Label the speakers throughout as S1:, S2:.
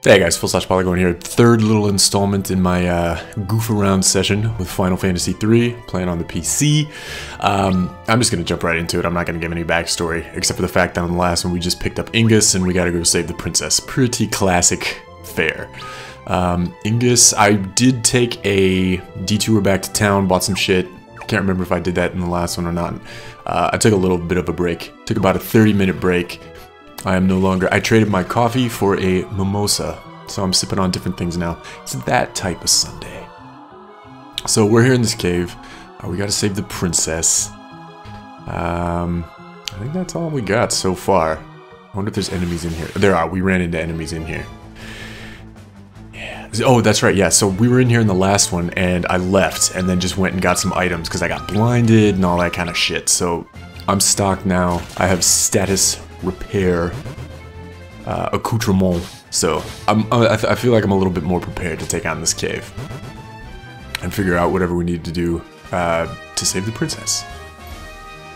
S1: Hey guys, Full/Polygon here. Third little installment in my goof around session with Final Fantasy III, playing on the PC. I'm just going to jump right into it. I'm not going to give any backstory, except for the fact that on the last one we just picked up Ingus and we got to go save the princess. Pretty classic fare. Ingus, I did take a detour back to town, bought some shit. I can't remember if I did that in the last one or not. I took a little bit of a break. Took about a 30-minute break. I am no longer... I traded my coffee for a mimosa, so I'm sipping on different things now. It's that type of Sunday. So we're here in this cave. We gotta save the princess. I think that's all we got so far. I wonder if there's enemies in here. There are. We ran into enemies in here. Yeah. Oh, that's right. Yeah, so we were in here in the last one, and I left, and then just went and got some items, because I got blinded and all that kind of shit. So I'm stocked now. I have status repair accoutrement, so I feel like I'm a little bit more prepared to take on this cave and figure out whatever we need to do to save the princess.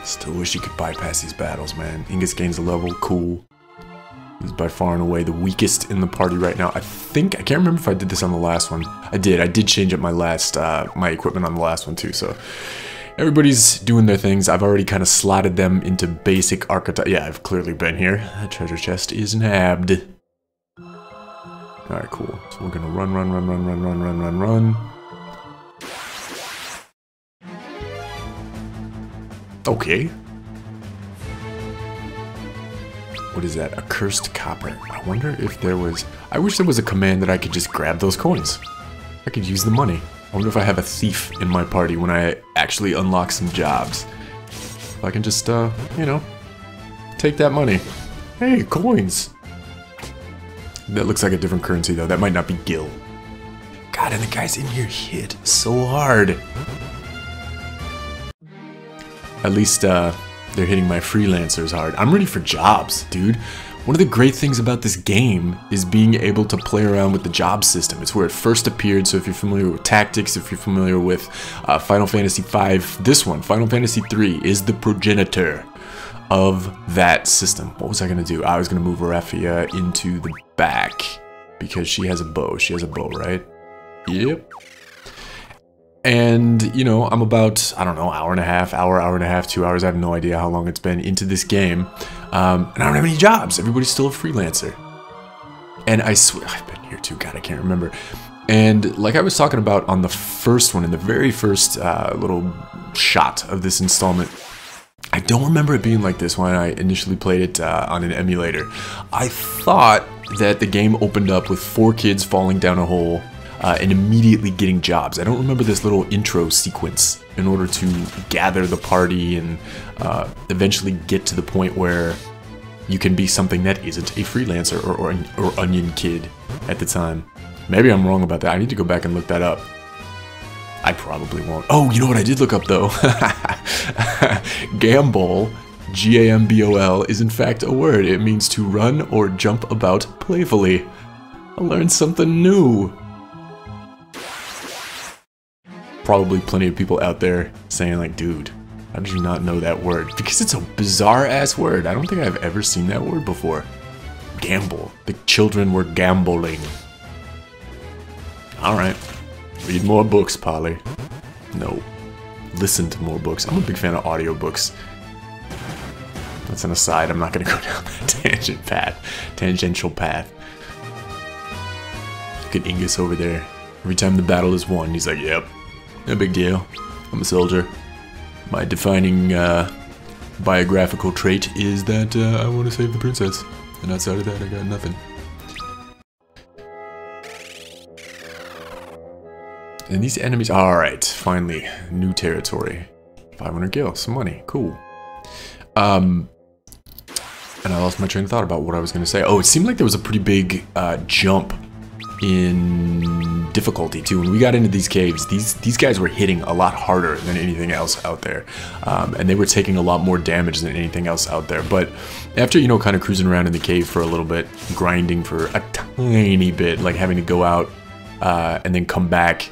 S1: Still wish you could bypass these battles, man. Ingus gains a level, cool. He's by far and away the weakest in the party right now. I can't remember if I did this on the last one. I did change up my my equipment on the last one too, so everybody's doing their things. I've already kind of slotted them into basic archetype. Yeah, I've clearly been here. That treasure chest is nabbed. Alright, cool. So we're gonna run. Okay. What is that? A cursed copper. I wonder if there was... I wish there was a command that I could just grab those coins. I could use the money. I wonder if I have a thief in my party when I actually unlock some jobs. If I can just, you know, take that money. Hey, coins! That looks like a different currency, though. That might not be gil. God, and the guys in here hit so hard. At least, they're hitting my freelancers hard. I'm ready for jobs, dude. One of the great things about this game is being able to play around with the job system. It's where it first appeared, so if you're familiar with tactics, if you're familiar with Final Fantasy V, this one, Final Fantasy III, is the progenitor of that system. What was I going to do? I was going to move Raphia into the back, because she has a bow. She has a bow, right? Yep. And, you know, I'm about, I don't know, hour and a half, 2 hours, I have no idea how long it's been into this game. And I don't have any jobs. Everybody's still a freelancer. And I swear, I've been here too, God, I can't remember. And like I was talking about on the first one, in the very first little shot of this installment, I don't remember it being like this when I initially played it on an emulator. I thought that the game opened up with 4 kids falling down a hole and immediately getting jobs. I don't remember this little intro sequence in order to gather the party and eventually get to the point where you can be something that isn't a freelancer or onion kid at the time. Maybe I'm wrong about that. I need to go back and look that up. I probably won't. Oh, you know what I did look up though? Gambol, G-A-M-B-O-L, is in fact a word. It means to run or jump about playfully. I learned something new. Probably plenty of people out there saying like, dude, how did you not know that word? Because it's a bizarre ass word. I don't think I've ever seen that word before. Gamble. The children were gambling. Alright. Read more books, Polly. No. Listen to more books. I'm a big fan of audiobooks. That's an aside. I'm not gonna go down that tangential path. Look at Ingus over there. Every time the battle is won, he's like, yep. No big deal. I'm a soldier. My defining biographical trait is that I want to save the princess. And outside of that, I got nothing. And these enemies... Alright, finally. New territory. 500 gil, some money. Cool. And I lost my train of thought about what I was going to say. Oh, it seemed like there was a pretty big jump in difficulty too. When we got into these caves, these guys were hitting a lot harder than anything else out there, and they were taking a lot more damage than anything else out there. But after, you know, kind of cruising around in the cave for a little bit, grinding for a tiny bit, like having to go out and then come back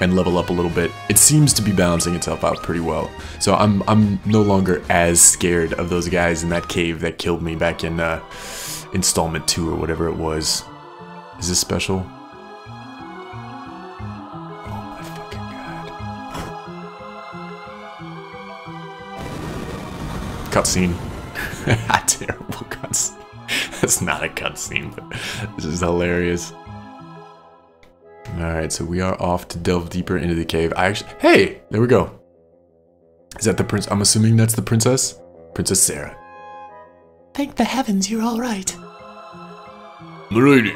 S1: and level up a little bit, it seems to be balancing itself out pretty well. So I'm no longer as scared of those guys in that cave that killed me back in installment 2 or whatever it was. Is this special? Oh my fucking god. Cutscene. Terrible cutscene. That's not a cutscene, but this is hilarious. Alright, so we are off to delve deeper into the cave. Hey! There we go. Is that the prince? I'm assuming that's the princess? Princess Sara.
S2: Thank the heavens you're alright.
S1: Milady,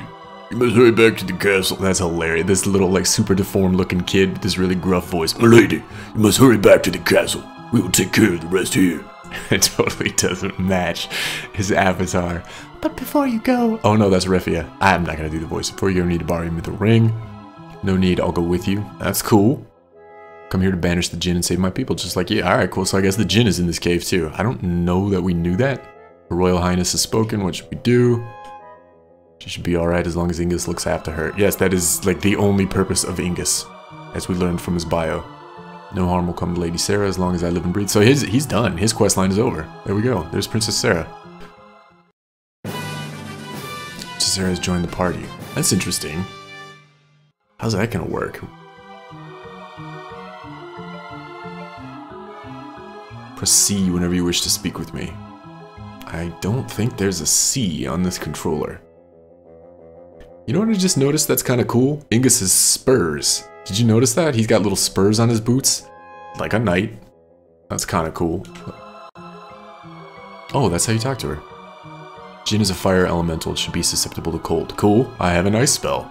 S1: you must hurry back to the castle. That's hilarious. This little, like, super deformed looking kid with this really gruff voice. Milady, you must hurry back to the castle. We will take care of the rest here. It totally doesn't match his avatar.
S2: But before you go...
S1: Oh no, that's Refia. I'm not gonna do the voice. Before you go, need to borrow me the ring. No need, I'll go with you. That's cool. Come here to banish the djinn and save my people, just like you. Alright, cool. So I guess the djinn is in this cave too. I don't know that we knew that. Her Royal Highness has spoken. What should we do? She should be alright as long as Ingus looks after her. Yes, that is like the only purpose of Ingus, as we learned from his bio. No harm will come to Lady Sara as long as I live and breathe. So he's done. His quest line is over. There we go. There's Princess Sara. Sara has joined the party. That's interesting. How's that gonna work? Press C whenever you wish to speak with me. I don't think there's a C on this controller. You know what I just noticed that's kind of cool? Ingus's spurs. Did you notice that? He's got little spurs on his boots. Like a knight. That's kind of cool. Oh, that's how you talk to her. Djinn is a fire elemental. It should be susceptible to cold. Cool. I have an ice spell.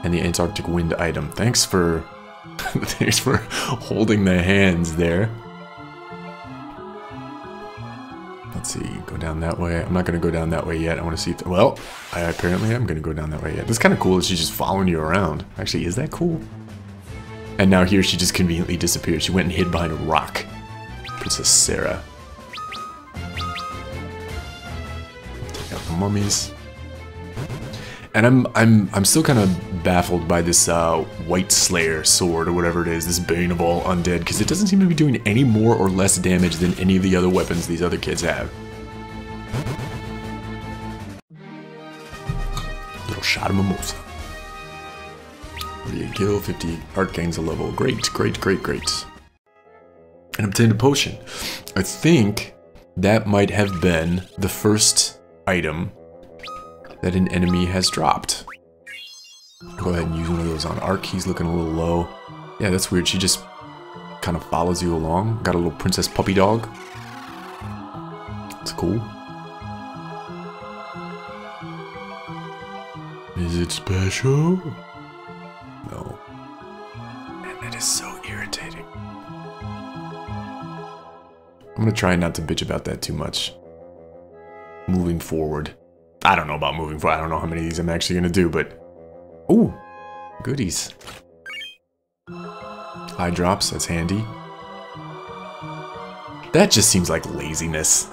S1: And the Antarctic wind item. Thanks for... thanks for holding the hands there. Let's see. Go down that way. I'm not going to go down that way yet. I want to see if... Well, I apparently am going to go down that way yet. That's kind of cool that she's just following you around. Actually, is that cool? And now here she just conveniently disappeared. She went and hid behind a rock. Princess Sara. Take out the mummies. And I'm still kind of baffled by this White Slayer sword or whatever it is, this bane of all undead, because it doesn't seem to be doing any more or less damage than any of the other weapons these other kids have. Little shot of mimosa. 48 kill, 50 art gains a level. Great, great, great, great. And obtained a potion. I think that might have been the first item that an enemy has dropped. Go ahead and use one of those on Ark. He's looking a little low. Yeah, that's weird. She just kind of follows you along. Got a little princess puppy dog. That's cool. Is it special? No. Man, that is so irritating. I'm gonna try not to bitch about that too much. Moving forward. I don't know about moving forward. I don't know how many of these I'm actually gonna do, but... Ooh! Goodies. Eye drops, that's handy. That just seems like laziness.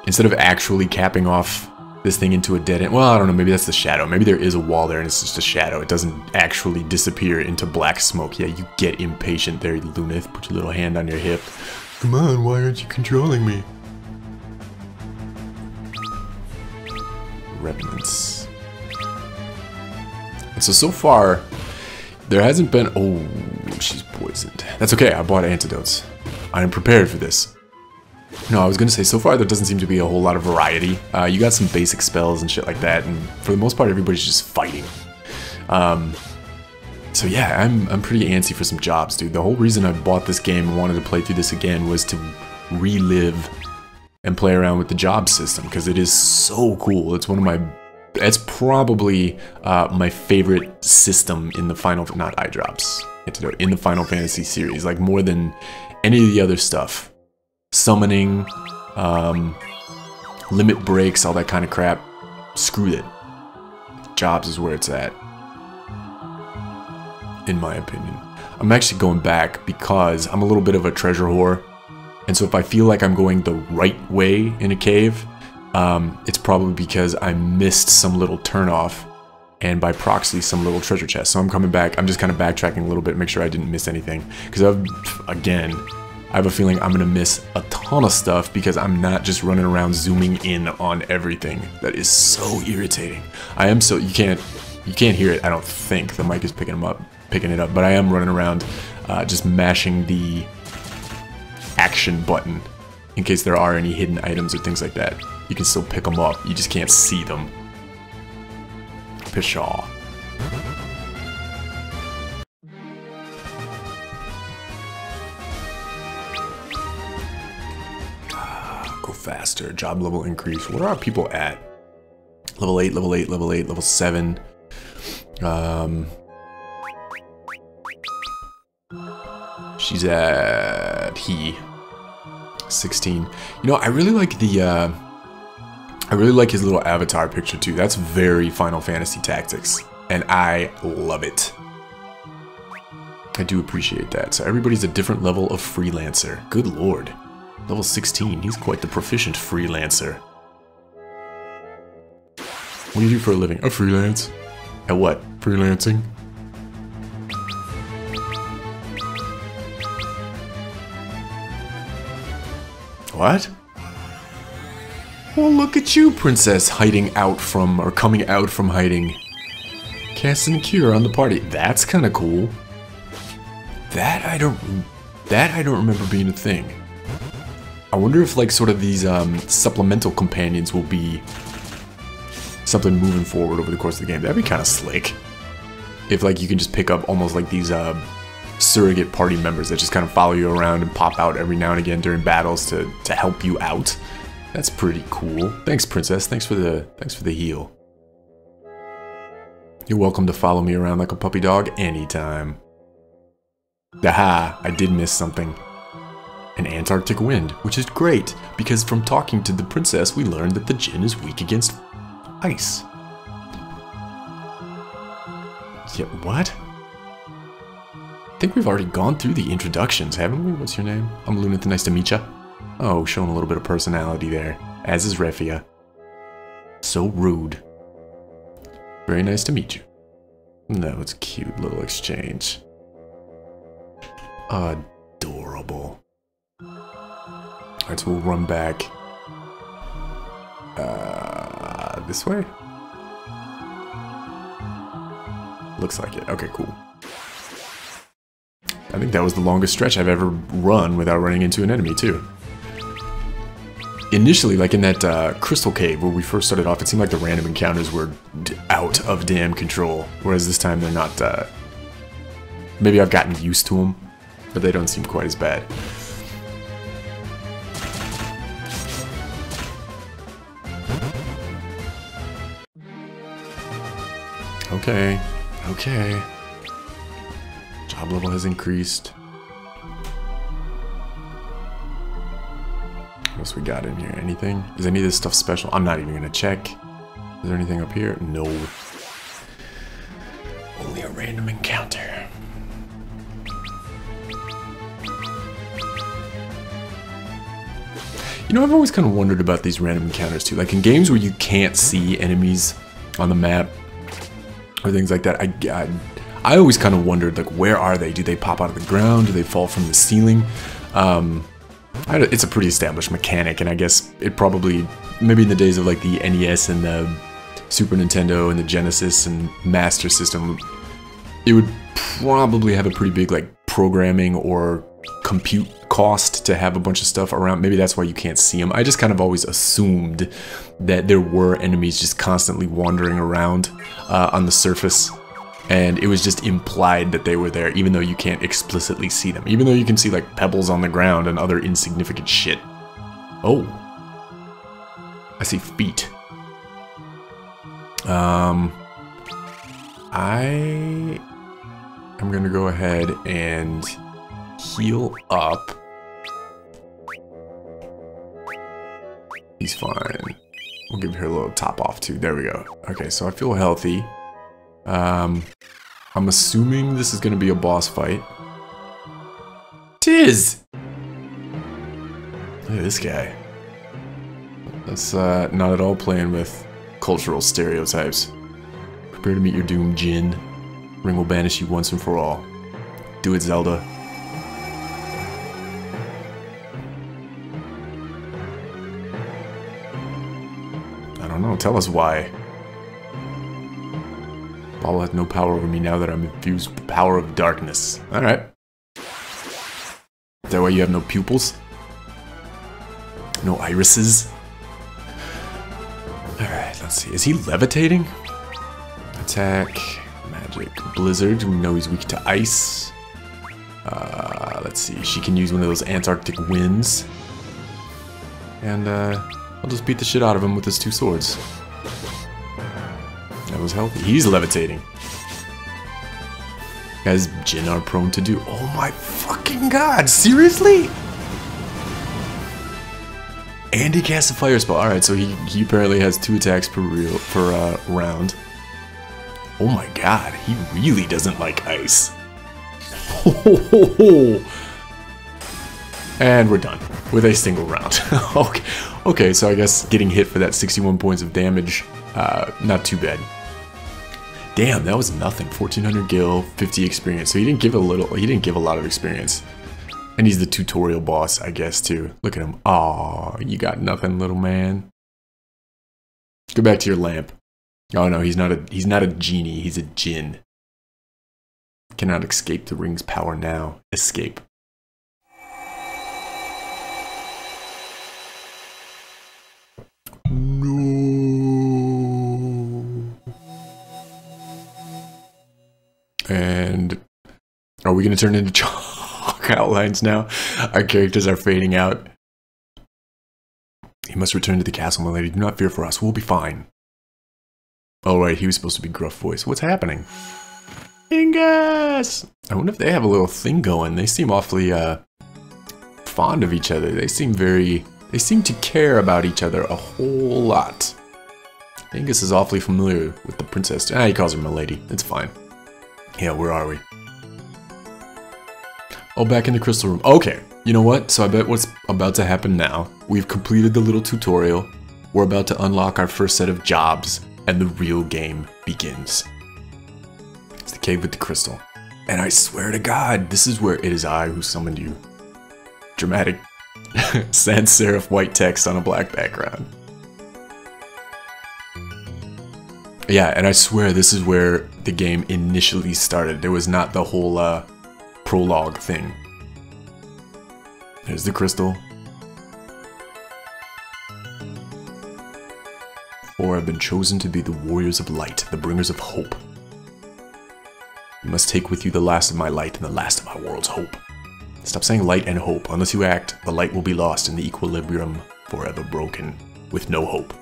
S1: Instead of actually capping off this thing into a dead end... Well, I don't know, maybe that's the shadow. Maybe there is a wall there and it's just a shadow. It doesn't actually disappear into black smoke. Yeah, you get impatient there, Luneth. Put your little hand on your hip. Come on, why aren't you controlling me? Remnants. And so far, there hasn't been... Oh, she's poisoned. That's okay, I bought antidotes. I am prepared for this. No, I was gonna say, so far there doesn't seem to be a whole lot of variety. You got some basic spells and shit like that, and for the most part, everybody's just fighting. So yeah, I'm pretty antsy for some jobs, dude. The whole reason I bought this game and wanted to play through this again was to relive and play around with the job system, because it is so cool. It's one of my... It's probably my favorite system in the Final... Not eye drops. In the Final Fantasy series. Like, more than any of the other stuff. Summoning, limit breaks, all that kind of crap. Screw it. Jobs is where it's at. In my opinion. I'm actually going back because I'm a little bit of a treasure whore. And so if I feel like I'm going the right way in a cave, it's probably because I missed some little turnoff, and by proxy, some little treasure chest. So I'm coming back, I'm just kind of backtracking a little bit, make sure I didn't miss anything. Because I've, again, I have a feeling I'm gonna miss a ton of stuff because I'm not just running around zooming in on everything. That is so irritating. I am so you can't hear it. I don't think the mic is picking it up, but I am running around just mashing the action button in case there are any hidden items or things like that. You can still pick them up. You just can't see them. Pshaw. Go faster. Job level increase. What are our people at? Level 8, level 8, level 8, level 7. She's at 16. You know, I really like the I really like his little avatar picture too. That's very Final Fantasy Tactics, and I love it. I do appreciate that. So everybody's a different level of freelancer. Good lord. Level 16, he's quite the proficient freelancer. What do you do for a living? A freelance. At what? Freelancing? What? Well, look at you, princess, hiding out from, or coming out from hiding. Casting a cure on the party. That's kind of cool. That I don't remember being a thing. I wonder if, like, sort of these supplemental companions will be something moving forward over the course of the game. That'd be kind of slick. If, like, you can just pick up almost like these surrogate party members that just kind of follow you around and pop out every now and again during battles to help you out. That's pretty cool. Thanks, princess. Thanks for the heal. You're welcome to follow me around like a puppy dog anytime. Aha, I did miss something. An Antarctic wind, which is great, because from talking to the princess, we learned that the Djinn is weak against ice. Yeah, what? I think we've already gone through the introductions, haven't we? What's your name? I'm Luneth, nice to meet ya. Oh, showing a little bit of personality there, as is Refia. So rude. Very nice to meet you. No, it's a cute little exchange. Adorable. Alright, so we'll run back. This way? Looks like it. Okay, cool. I think that was the longest stretch I've ever run without running into an enemy, too. Initially, like in that crystal cave where we first started off, it seemed like the random encounters were out of damn control. Whereas this time they're not, maybe I've gotten used to them, but they don't seem quite as bad. Okay, okay. Job level has increased. What else we got in here? Anything? Is any of this stuff special? I'm not even gonna check. Is there anything up here? No. Only a random encounter. You know, I've always kind of wondered about these random encounters too. Like in games where you can't see enemies on the map or things like that, I always kind of wondered, like, where are they? Do they pop out of the ground? Do they fall from the ceiling? It's a pretty established mechanic, and I guess it probably, maybe in the days of like the NES and the Super Nintendo and the Genesis and Master System, it would probably have a pretty big like programming or compute cost to have a bunch of stuff around. Maybe that's why you can't see them. I just kind of always assumed that there were enemies just constantly wandering around on the surface, and it was just implied that they were there, even though you can't explicitly see them, even though you can see like pebbles on the ground and other insignificant shit. Oh, I see feet. I am gonna go ahead and heal up. He's fine. We'll give her a little top off too. There we go. Okay, so I feel healthy. I'm assuming this is gonna be a boss fight. Tis! Look at this guy. That's not at all playing with cultural stereotypes. Prepare to meet your doom, Djinn. Ring will banish you once and for all. Do it, Zelda. Don't tell us why. Bauble has no power over me now that I'm infused with the power of darkness. Alright. Is that why you have no pupils? No irises? Alright, let's see. Is he levitating? Attack. Magic. Blizzard. We know he's weak to ice. Let's see. She can use one of those Antarctic winds. And, I'll just beat the shit out of him with his 2 swords. That was healthy. He's levitating. As Djinn are prone to do. Oh my fucking god! Seriously? And he casts a fire spell. Alright, so he apparently has 2 attacks per round. Oh my god, he really doesn't like ice. And we're done with a single round. Okay, so I guess getting hit for that 61 points of damage, not too bad. Damn, that was nothing. 1400 gil, 50 experience. So he didn't give a lot of experience. And he's the tutorial boss, I guess, too. Look at him. Aw, you got nothing, little man. Go back to your lamp. Oh no, he's not a genie, he's a djinn. Cannot escape the ring's power now. Escape. No. And are we gonna turn into chalk outlines now? Our characters are fading out. He must return to the castle, my lady. Do not fear for us. We'll be fine. Oh right, he was supposed to be gruff voice. What's happening? Ingus! I wonder if they have a little thing going. They seem awfully fond of each other. They seem to care about each other a whole lot. Ingus is awfully familiar with the princess. Ah, he calls her Milady. It's fine. Yeah, where are we? Oh, back in the crystal room. Okay, you know what? So I bet what's about to happen now, we've completed the little tutorial. We're about to unlock our first set of jobs, and the real game begins. It's the cave with the crystal. And I swear to God, this is where it is I who summoned you. Dramatic sans serif white text on a black background. Yeah, and I swear this is where the game initially started. There was not the whole prologue thing. There's the crystal. 4 have been chosen to be the warriors of light, the bringers of hope. You must take with you the last of my light and the last of my world's hope. Stop saying light and hope. Unless you act, the light will be lost in the equilibrium, forever broken, with no hope.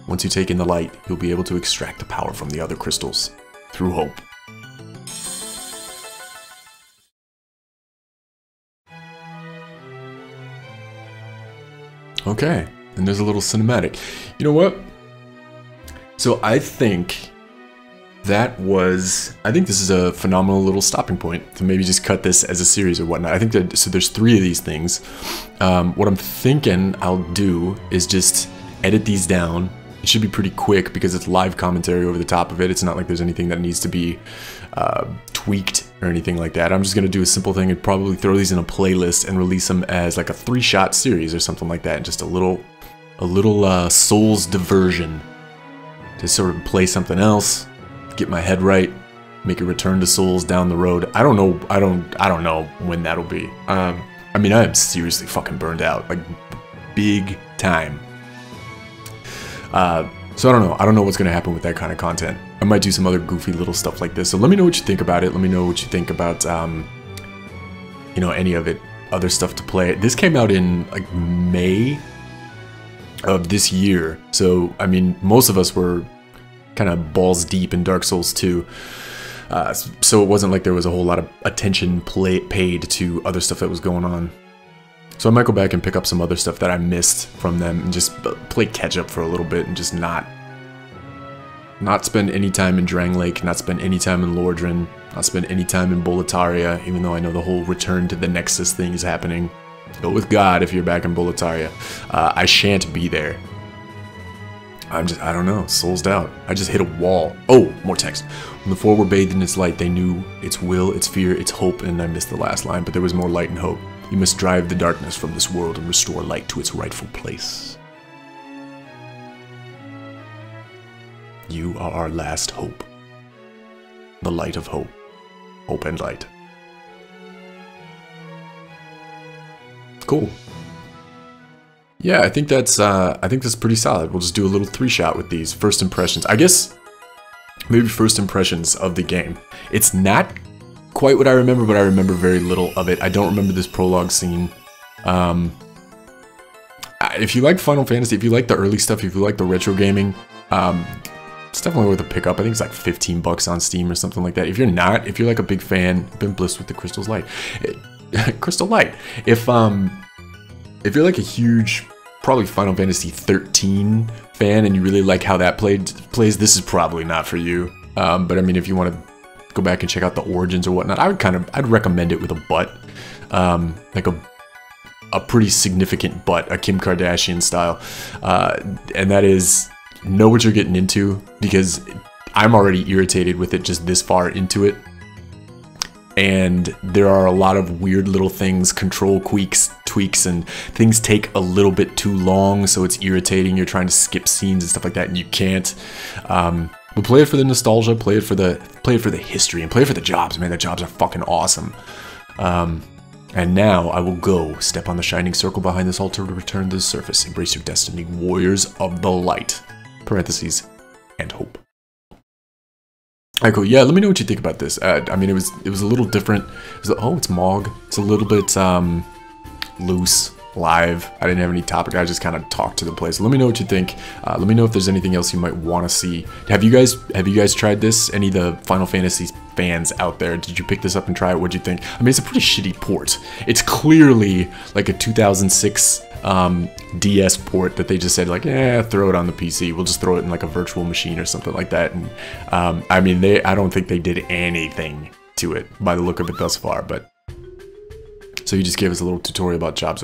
S1: Once you take in the light, you'll be able to extract the power from the other crystals, through hope. Okay, and there's a little cinematic. You know what? So I think this is a phenomenal little stopping point to maybe just cut this as a series or whatnot. I think that, so there's 3 of these things. What I'm thinking I'll do is just edit these down. It should be pretty quick because it's live commentary over the top of it. It's not like there's anything that needs to be tweaked or anything like that. I'm just going to do a simple thing and probably throw these in a playlist and release them as like a 3-shot series or something like that. Just a little Souls diversion to sort of play something else, get my head right, make a return to Souls down the road. I don't know when that'll be. I mean, I am seriously fucking burned out, like big time. So I don't know what's gonna happen with that kind of content. I might do some other goofy little stuff like this. So let me know what you think about it. Let me know what you think about, you know, any of it, other stuff to play. This came out in like May of this year. So, I mean, most of us were kind of balls deep in Dark Souls 2. So it wasn't like there was a whole lot of attention paid to other stuff that was going on. So I might go back and pick up some other stuff that I missed from them and just play catch up for a little bit and just not spend any time in Drang Lake, not spend any time in Lordran, not spend any time in Boletaria, even though I know the whole return to the Nexus thing is happening. Go with God if you're back in Boletaria. I shan't be there. I don't know, soulsed out. I just hit a wall. Oh, more text. When the 4 were bathed in its light, they knew its will, its fear, its hope, and I missed the last line, but there was more light and hope. You must drive the darkness from this world and restore light to its rightful place. You are our last hope. The light of hope. Hope and light. Cool. Yeah, I think that's pretty solid. We'll just do a little 3-shot with these first impressions. I guess maybe first impressions of the game. It's not quite what I remember, but I remember very little of it. I don't remember this prologue scene. If you like Final Fantasy, if you like the early stuff, if you like the retro gaming, it's definitely worth a pickup. I think it's like 15 bucks on Steam or something like that. If you're not, if you're like a big fan, been blessed with the Crystal's Light. Crystal Light. If you're like a huge, probably Final Fantasy 13 fan and you really like how that plays, this is probably not for you. But I mean, if you want to go back and check out the origins or whatnot, I'd recommend it with a butt. Like a pretty significant butt, a Kim Kardashian style. And that is, know what you're getting into, because I'm already irritated with it just this far into it. And there are a lot of weird little things, control tweaks, and things take a little bit too long, so it's irritating. You're trying to skip scenes and stuff like that, and you can't. But play it for the nostalgia, play it for the history, and play it for the jobs. Man, the jobs are fucking awesome. And now I will go step on the shining circle behind this altar to return to the surface. Embrace your destiny, warriors of the light. Parentheses, and hope. Alright, cool. Yeah, let me know what you think about this. I mean, it was a little different. Oh, it's Mog. It's a little bit loose, live. I didn't have any topic. I just kind of talked to the place. Let me know what you think. Let me know if there's anything else you might want to see. Have you guys tried this? Any of the Final Fantasy fans out there? Did you pick this up and try it? What'd you think? I mean, it's a pretty shitty port. It's clearly like a 2006 DS port that they just said like, yeah, throw it on the PC. We'll just throw it in like a virtual machine or something like that. And I mean, I don't think they did anything to it by the look of it thus far. But so you just gave us a little tutorial about jobs.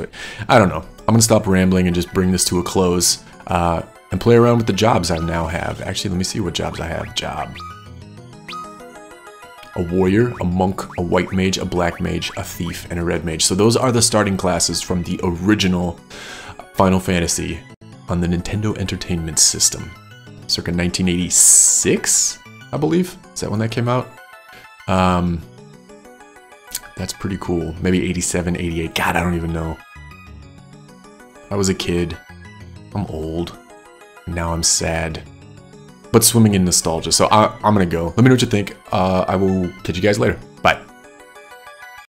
S1: I don't know. I'm gonna stop rambling and just bring this to a close and play around with the jobs I now have. Actually, let me see what jobs I have. Job. A warrior, a monk, a white mage, a black mage, a thief, and a red mage. So those are the starting classes from the original Final Fantasy on the Nintendo Entertainment System. Circa 1986, I believe. Is that when that came out? That's pretty cool. Maybe 87, 88. God, I don't even know. I was a kid. I'm old. Now I'm sad. But swimming in nostalgia. So I'm gonna go. Let me know what you think. I will catch you guys later.